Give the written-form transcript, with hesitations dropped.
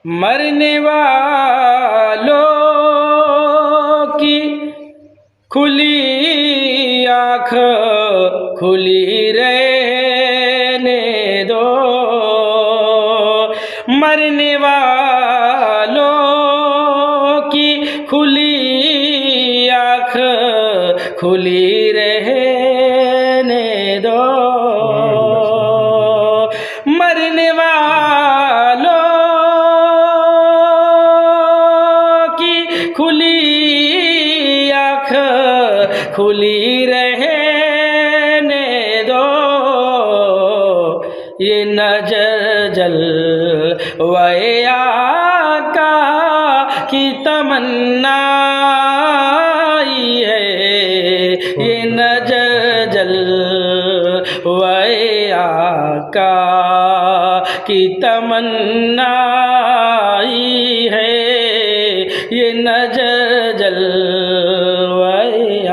मरने वालों की खुली आँख खुली रहने दो, मरने वालों की खुली आँख खुली रहने दो, मरने वालों की खुली आँख खुली रहने दो, ये नजर जलवाए आका की तमन्ना है, ये नजर जलवाए आका की तमन्ना है, ये नजर जलवाए